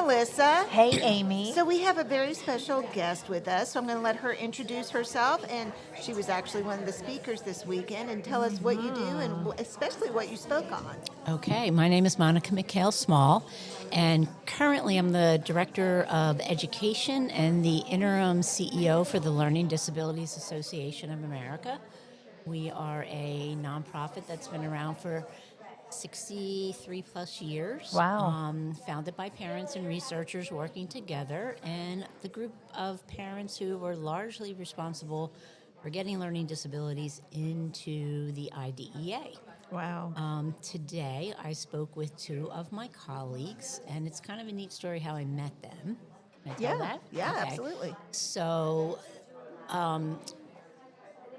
Melissa. Hey, Amy. So we have a very special guest with us. So I'm going to let her introduce herself, and she was actually one of the speakers this weekend, and tell us what you do and especially what you spoke on. Okay, my name is McHale Small, and currently I'm the Director of Education and the Interim CEO for the Learning Disabilities Association of America. We are a nonprofit that's been around for 63 plus years. Wow. Founded by parents and researchers working together, and the group of parents who were largely responsible for getting learning disabilities into the IDEA. Wow. Today, I spoke with two of my colleagues, and it's kind of a neat story how I met them. Can I tell that? Yeah, Okay. absolutely. So,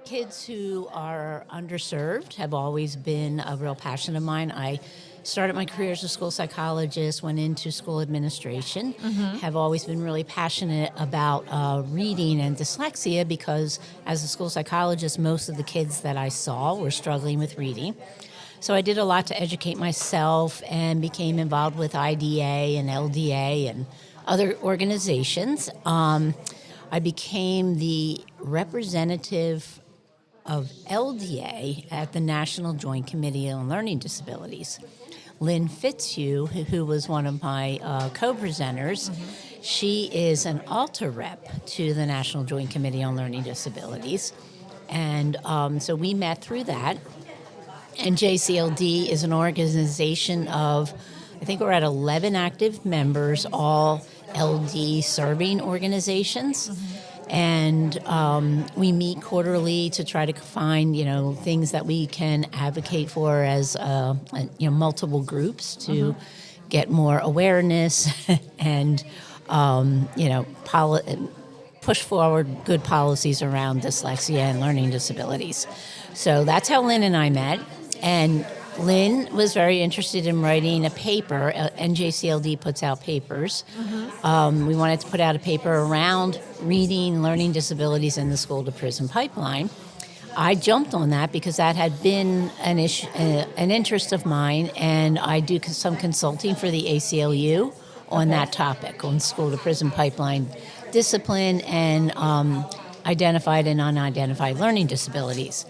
kids who are underserved have always been a real passion of mine. I started my career as a school psychologist, went into school administration, have always been really passionate about reading and dyslexia because as a school psychologist, most of the kids that I saw were struggling with reading. So I did a lot to educate myself and became involved with IDA and LDA and other organizations. I became the representative of LDA at the National Joint Committee on Learning Disabilities. Lynn Fitzhugh, who was one of my co-presenters, she is an ALTA rep to the National Joint Committee on Learning Disabilities. And so we met through that. And JCLD is an organization of, I think we're at 11 active members, all LD serving organizations. And we meet quarterly to try to find, things that we can advocate for as, multiple groups to get more awareness and, push forward good policies around dyslexia and learning disabilities. So that's how Lynn and I met. And Lynn was very interested in writing a paper. NJCLD puts out papers. We wanted to put out a paper around reading, learning disabilities in the school to prison pipeline. I jumped on that because that had been an interest of mine, and I do some consulting for the ACLU on that topic, on school to prison pipeline discipline and identified and unidentified learning disabilities.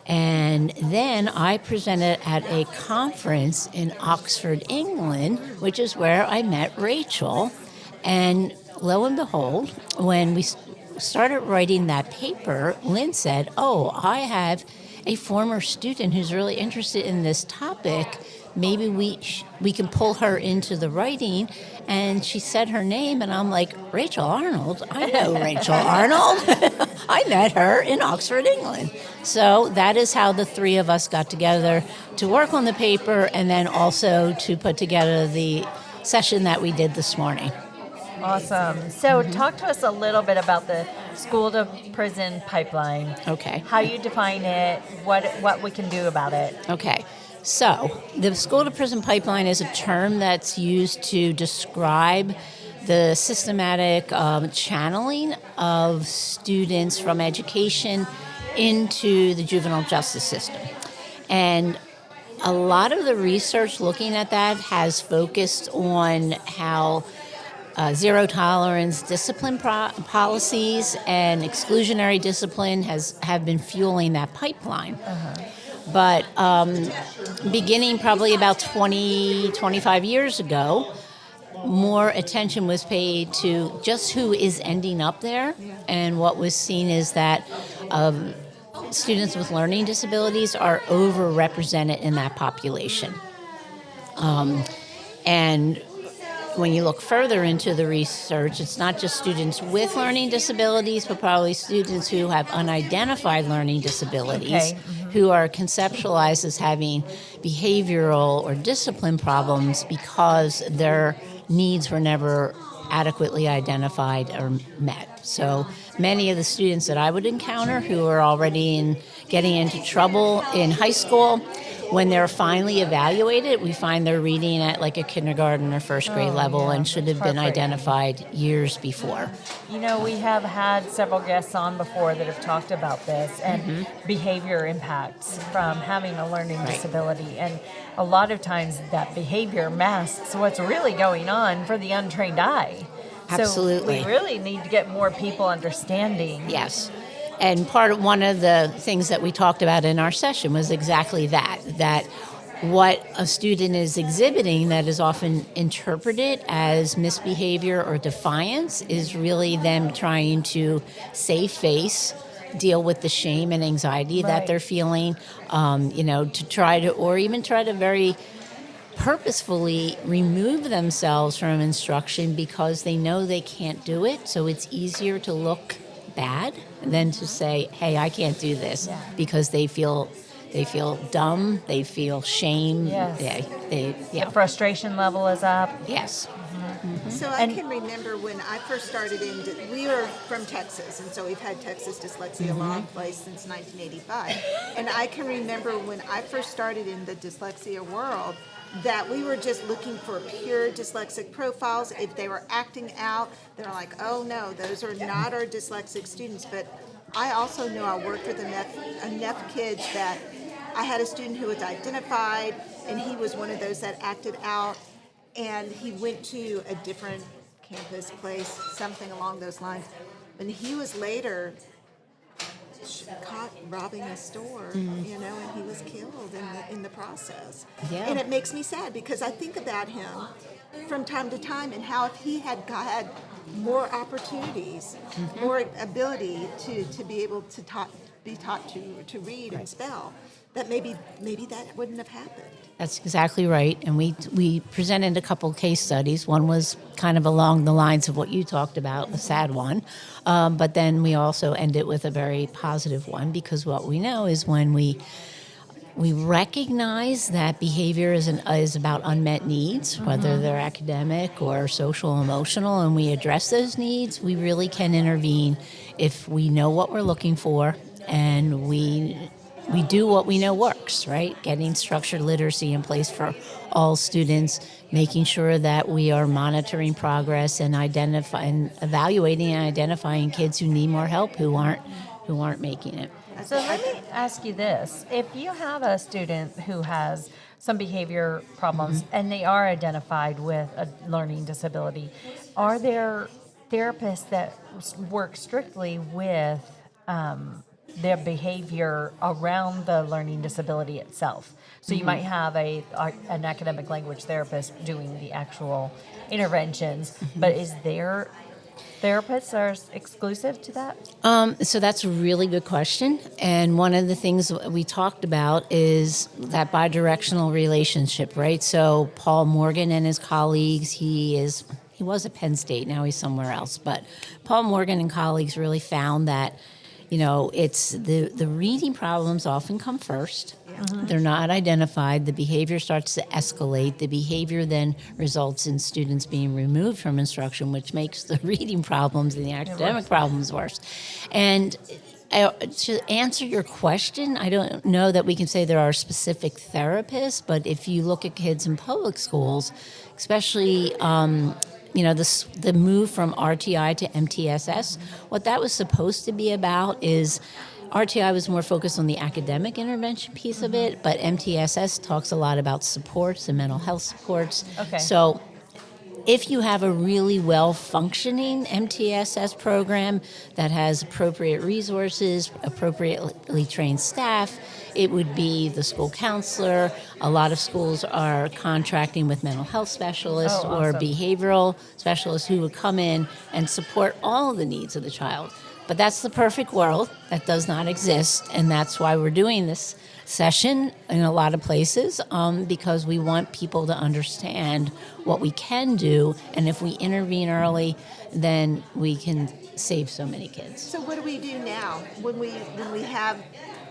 And then I presented at a conference in Oxford, England, which is where I met Rachel. And lo and behold, when we started writing that paper, Lynn said, I have a former student who's really interested in this topic. Maybe we can pull her into the writing. And she said her name, and I'm like, Rachel Arnold? I know Rachel Arnold. I met her in Oxford, England. So that is how the three of us got together to work on the paper and then also to put together the session that we did this morning. Awesome. So talk to us a little bit about the school to prison pipeline. Okay. How you define it, what we can do about it. Okay. So the school to prison pipeline is a term that's used to describe the systematic channeling of students from education into the juvenile justice system. And a lot of the research looking at that has focused on how zero tolerance discipline policies and exclusionary discipline have been fueling that pipeline. But beginning probably about 25 years ago, more attention was paid to just who is ending up there. And what was seen is that students with learning disabilities are overrepresented in that population. And when you look further into the research, it's not just students with learning disabilities, but probably students who have unidentified learning disabilities who are conceptualized as having behavioral or discipline problems because their needs were never adequately identified or met. So many of the students that I would encounter who are already getting into trouble in high school when they're finally evaluated, we find they're reading at like a kindergarten or first grade level and should have been identified years before. You know, we have had several guests on before that have talked about this and behavior impacts from having a learning disability. And a lot of times that behavior masks what's really going on for the untrained eye. Absolutely. So we really need to get more people understanding. Yes. And one of the things that we talked about in our session was exactly that what a student is exhibiting that is often interpreted as misbehavior or defiance is really them trying to save face, deal with the shame and anxiety that they're feeling, to try to, or even try to very purposefully remove themselves from instruction because they know they can't do it. So it's easier to look bad than to say, hey, I can't do this, because they feel dumb, they feel shame. The frustration level is up. Yes. So I can remember when I first started we were from Texas, and so we've had Texas dyslexia law in place since 1985. And I can remember when I first started in the dyslexia world, that we were just looking for pure dyslexic profiles. If they were acting out, they're like, oh no, those are not our dyslexic students. But I also knew I worked with enough kids that I had a student who was identified, and he was one of those that acted out, and he went to a different campus place, something along those lines. And he was later caught robbing a store, and he was killed in the process. Yeah. And it makes me sad because I think about him from time to time and how if he had more opportunities, more ability to be able to be taught to read and spell, that maybe that wouldn't have happened. That's exactly right. And we presented a couple case studies. One was kind of along the lines of what you talked about, a sad one. But then we also ended with a very positive one, because what we know is when we recognize that behavior is about unmet needs, whether they're academic or social, emotional, and we address those needs, we really can intervene if we know what we're looking for and we do what we know works, right? Getting structured literacy in place for all students, making sure that we are monitoring progress and evaluating and identifying kids who need more help, who aren't making it. So let me ask you this. If you have a student who has some behavior problems and they are identified with a learning disability, are there therapists that work strictly with their behavior around the learning disability itself? So you might have an academic language therapist doing the actual interventions, but is there therapists are exclusive to that? So that's a really good question. And one of the things we talked about is that bidirectional relationship, right? So Paul Morgan and his colleagues, he was at Penn State, now he's somewhere else. But Paul Morgan and colleagues really found that, it's the reading problems often come first. They're not identified. The behavior starts to escalate. The behavior then results in students being removed from instruction, which makes the reading problems and the academic problems worse. And to answer your question, I don't know that we can say there are specific therapists, but if you look at kids in public schools, especially the move from RTI to MTSS, what that was supposed to be about is RTI was more focused on the academic intervention piece of it, but MTSS talks a lot about supports and mental health supports. Okay. So if you have a really well-functioning MTSS program that has appropriate resources, appropriately trained staff, it would be the school counselor. A lot of schools are contracting with mental health specialists or behavioral specialists who would come in and support all of the needs of the child. But that's the perfect world. That does not exist, and that's why we're doing this session in a lot of places, because we want people to understand what we can do, and if we intervene early, then we can save so many kids. So what do we do now when we have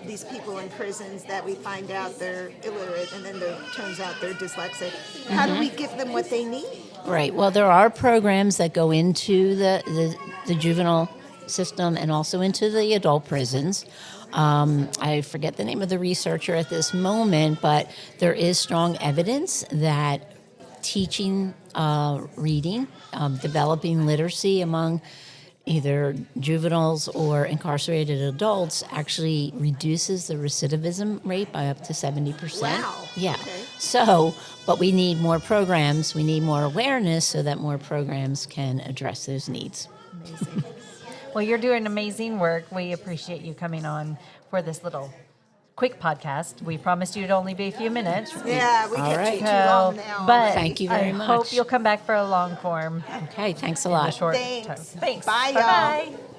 these people in prisons that we find out they're illiterate and then turns out they're dyslexic? How do we give them what they need? Right. Well, there are programs that go into the juvenile system and also into the adult prisons. I forget the name of the researcher at this moment, but there is strong evidence that teaching reading, developing literacy among either juveniles or incarcerated adults actually reduces the recidivism rate by up to 70%. Wow. Yeah. Okay. So, but we need more programs, we need more awareness so that more programs can address those needs. Amazing. Well, you're doing amazing work. We appreciate you coming on for this little quick podcast. We promised you it'd only be a few minutes. Yeah, we All kept right. you too long now. But Thank you very I much. hope you'll come back for a long form Okay, thanks a in the lot. short Thanks. term. Thanks. Bye, y'all. Bye-bye.